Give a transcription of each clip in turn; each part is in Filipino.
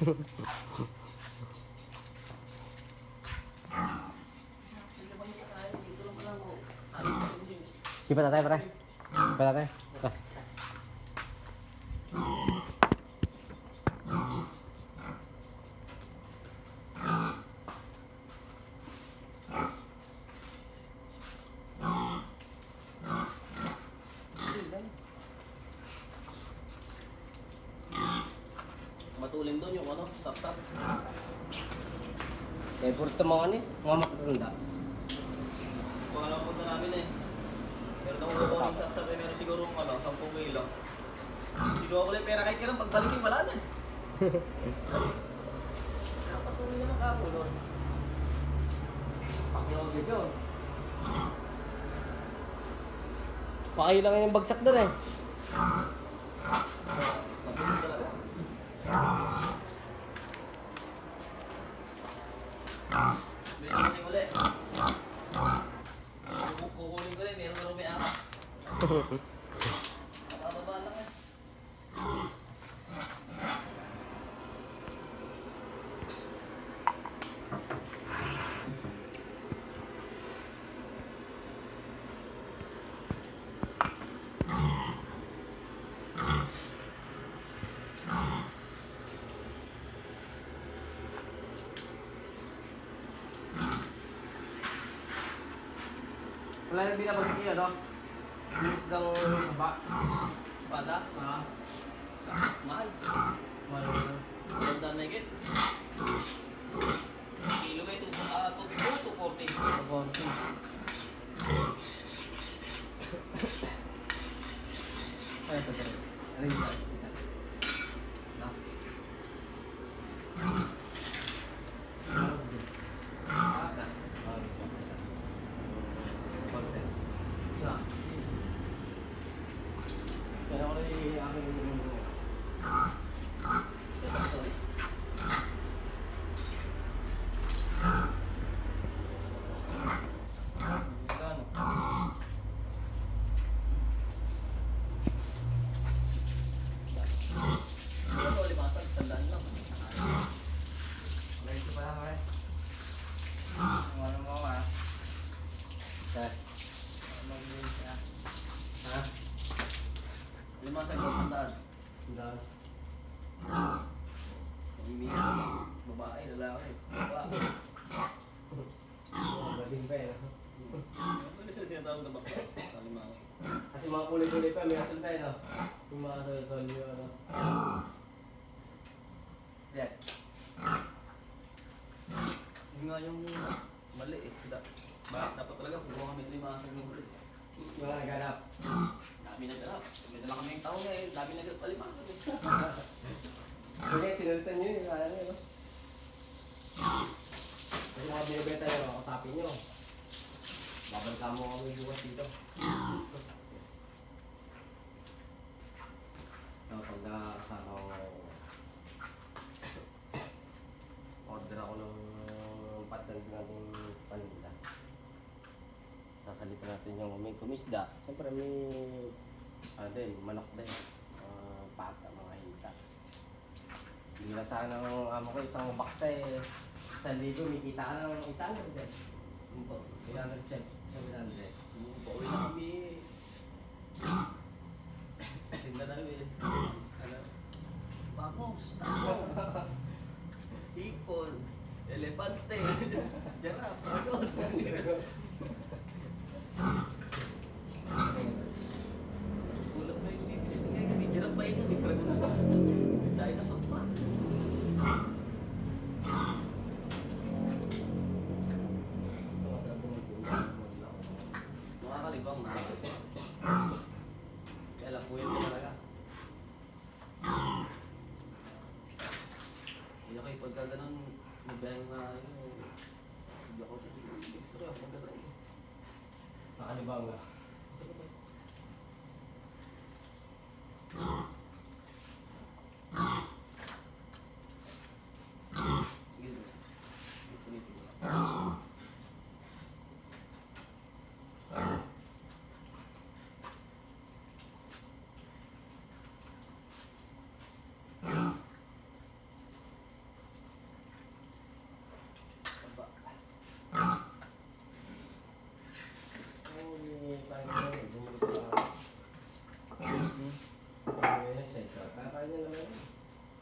Sipa tatay, pare. Sipa tatay. Tara. Matulin doon yung ano, stop-stop. Eh, puro ito mga ano eh. Mga matatanda. Pangalawa punta namin eh. Pero nung kukunin sa stop, meron siguro ano, 10 kilo. Kinuha ko lang pera kay Kiran, pagbalik yung wala na eh. Patuloy naman kako doon. Pakilawag yun. Pakayo lang yung bagsak doon eh. Mabilis talaga. Meron ko ulit. Kukunin ko rin, meron na may anak. Nakababa lang eh. Wala nang binabagsak yun, no? Yung isdang baba. Pada, Ah, mahal. wala na. Ganda na higit. Kilo kayo, 240. Kaporte. Ay, ito, ito. Ano yung isa? Na? Kaya ako rin aking ito. Ito, stories. Magkano? Ito, limasag, tandaan lang. Ganito pa lang, pare. Ano mo nga? Okay. Ha? Limasag daw, tandaan. Ang dami. Babae, lalaki. Babae. Galing pa eh, no? Ano sila tinatawag na bakla? Kalimangan. Kasi mga kulay-kulay pa, may asal pa eh, no? Yung mga asal-asal yung ano. Yan. Yun nga yung mali eh. Dapat talaga kung kami limasag ng ulit. Yung mga naghanap. Dami na sarap. May dala kami yung taon na eh. Dami na sarap limasag. Sige, sinalitan nyo yun. Ano yun, no? Kasi mga binibenta nyo, kasapin nyo. Babalta mo kami bukas dito. So, pag nakasama ko, order ako ng patag natin paninda. Sasalitan natin yung may kumisda. Siyempre may ano din, manok din. Pata, mga hita. Bigla sana ng amo ko isang baksa eh. 1,000 may kita ka ng 800 din. Yung pa. 800 check. 700. Pauwi na kami. Tinda na rin. Ano? Vamos. Hipon. Elepante. Jarap. Dragon. Kulang na yung bibili. May jarap pa yun. May dragon na ba? May dinosaur pa. Nakakalibang na. Kaya lang po yun talaga. Hindi kayo pagka ganun, magbayang nga yun. Hindi ako siya. Extra ako magdala eh. Nakalibang ka. Sige. Ipulitin ko lang.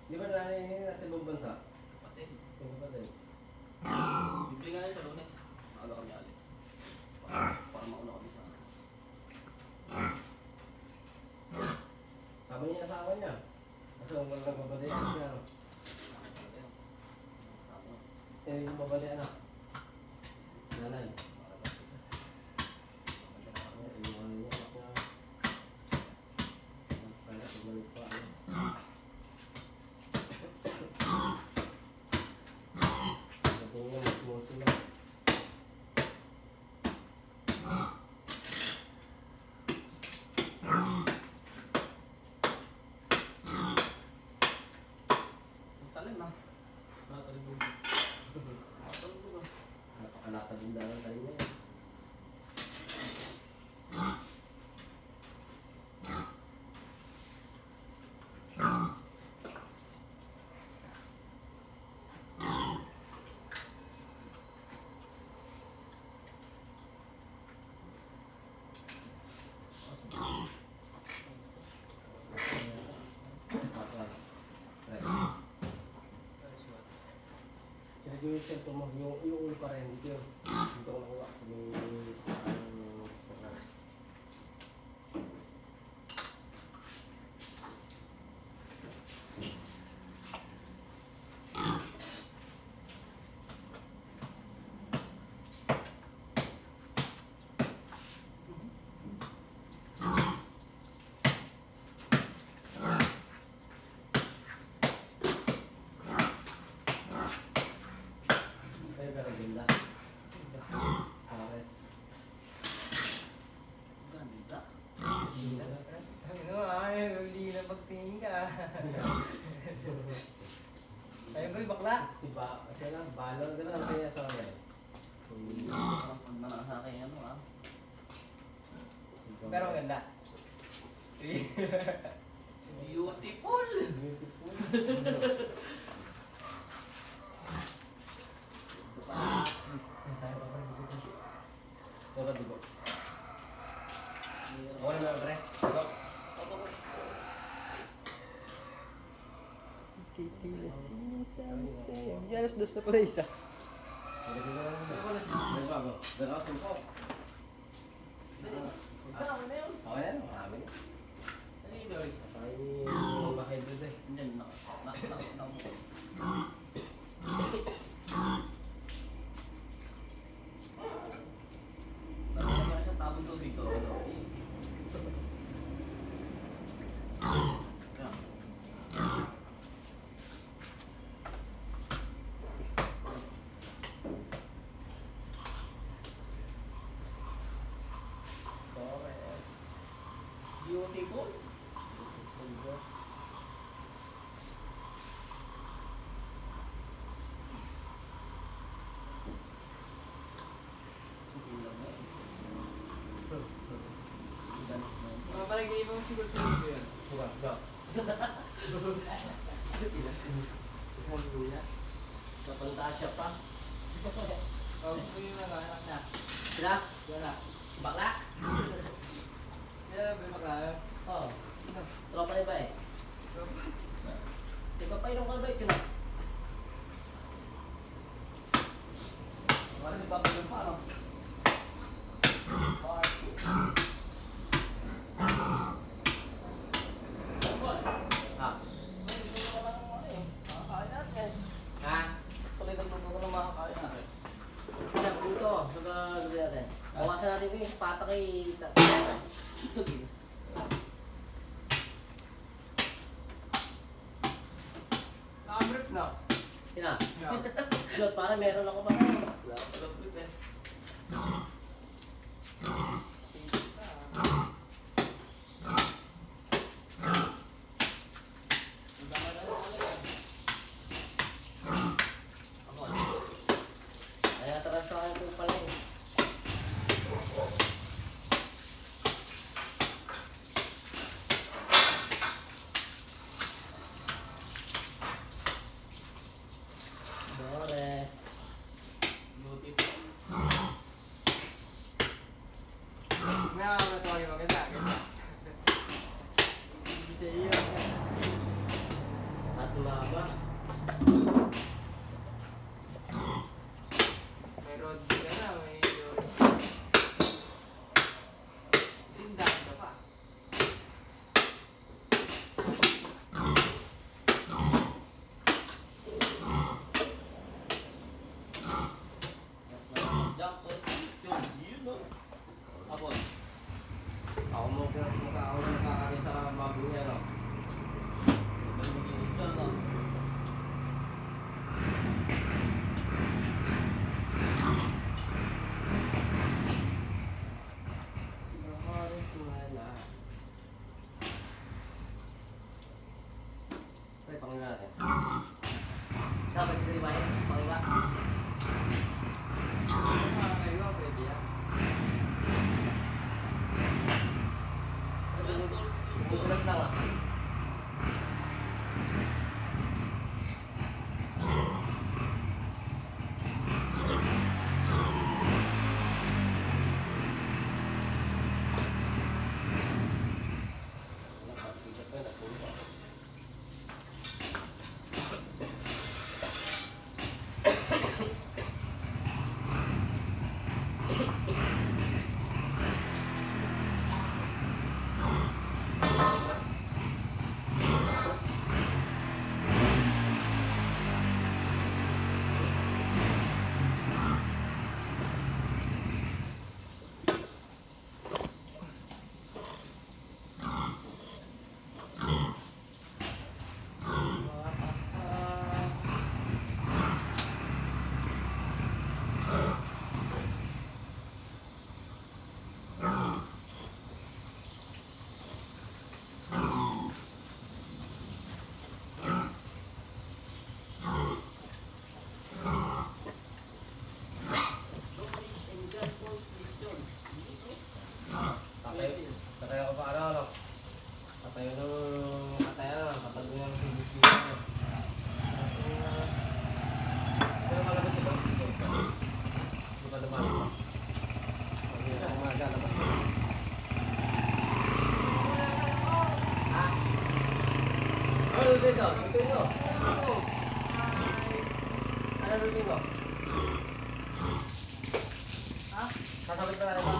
Di ba nasa ibang bansa? Kapatid. Yung kapatid. Bibili nga yun sa Lunes. Maaga kami alis. Para mauna kami sa Sabi niya asawa niya. Kasi kung walang nagbabadayan siya. Eh, yung babadayan na. Nanay. Yung ano niya, anak niya. Kaya pagbalik pa ano. Sabi niya, mas moto na. Ang talim ah. Nakatalibog. Nakatalibog ah. Napakalapad yung dalang tayo niya. Sinabi yung cellphone mo, yung ulo pa rin, dito yun. Dito ko nakuha sa may Ay, pero ganda. Pares. Ganda. Ano ay, huli na pagtingin ka. Ayun ba yung bakla? Kasi lang, balon ka lang kaya sa akin. Parang pag sa akin ano ah. Pero ang ganda. Beautiful! Beautiful. Pero di ko. Okay na, pre. Ito. Yan, alas dos na pala isa. Hindi ko na lang. Ano ba ba? Dalawa, sumpo. Ano na yun? Okay na, marami na. Ano yun guys? Ay, mahibrid eh. Hindi, Sabi na siya tabong tubig ko. Torres. Beautiful. Sige lang na. Mga parang ganyan mo siguro sa video yan. Buka, buka. Kapalta siya pa. Oh, gusto yung mga anak na. Sila? Wala. Bakla? Yan, may bakla. Oo. Tropa na ba eh? Ikaw pa inom ka ba ito na? Parang di ba pa yung paano? Ha? Ha? Tuloy nagluto ko ng mga kain natin. Kaya buto, saka sabi natin. Bawasan natin ito yung patak kay... Ito din. Nakabrip na. Sina? Yeah. Lord, parang meron ako ba? Wala ko pala flip eh. Ako ano? Ay, atras sa akin ito pala eh. Dores. Beautiful. Mababa. May road ka na, may road. Tindahan ka pa. Jump first, yun. Yun, no? Ako. Ako mukha ako na nakakari sa baboy niya, no? Yun, no? Nakaris wala. Pwede pakinggan natin. Dapat hindi ba yun? Pakiba? Kayo, pwede yan. Bukulas lang ah. Tatay ako pa ano? Tatay nung tatay ano? Kapag nung sibis dito. Pero malabas ito. Di ba naman? Pag yun ang umaga, labas mo. Ha? Ano dito? Ito mo. Ano dito? Ha? Sasabit pa na rin ba?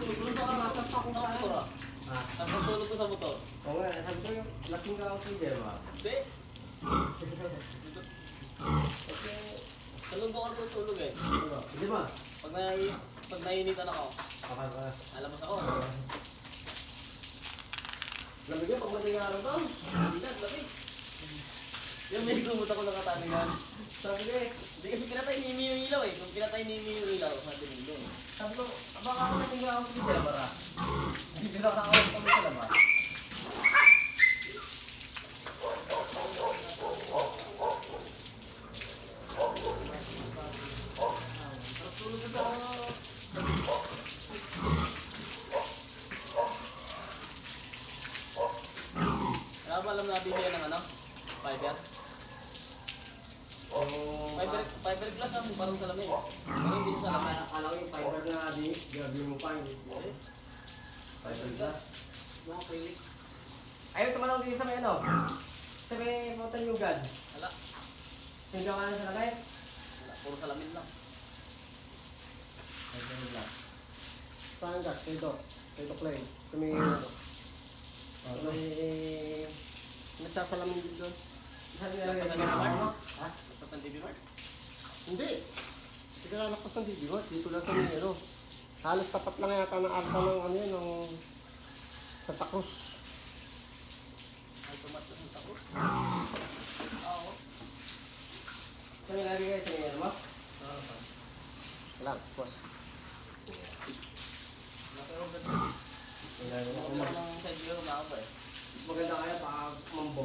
Tulog sa karapat ako sa motor, ah. Ha? Tapos tulog ko sa motor. Oo nga, sabi ko yung laking ka ako hindi ba? Hindi. Kasi, tulog ako na tulog eh. Hindi ba? Pag nainitan ako, Kapag ka. alam mo sa ako. Lamig yun, pag mating araw to. Hindi na, lamig. Yung may gumot ako ng kataningan. Sabi ko eh. Hindi kasi pinatay ni Mio yung ilaw eh. Kung pinatay ni Mio yung ilaw, matinig doon. Sabi ko, baka ako mating ako sa gitya bara. Hindi na ako kami sa labas. Kaya ba alam natin yan ng ano? Fiber? Fiber glass ang parang salamin. Pero hindi siya salamin. Akala ko yung fiber na di, gabi mo pa yung fiber glass. Mga acrylic. Ayaw tumanaw din sa may ano. Sa may Motanyugan. Wala. Sindihan ka na sa langit. Wala. Puro salamin lang. Fiber glass. Saan ka? Dito. Dito Clay. Sa may ano. May nagsasalamin din doon. Saan Nagpas ng nilagay? DB Mart? Ha? Nagpas ng DB Mart? Hindi. Hindi ka lalakpas ng DB Mart. Dito lang sa may ano. Halos tapat lang yata ng alta ng ano yun, ng Santa Cruz. Ay, tumat sa Santa Cruz. Oo. Saan nilagay kayo? Sa may ano mo? Wala, boss. Nakaroon ka sa Nilagay mo. Wala nang sa Giro na ako eh. Maganda kaya pa mambo.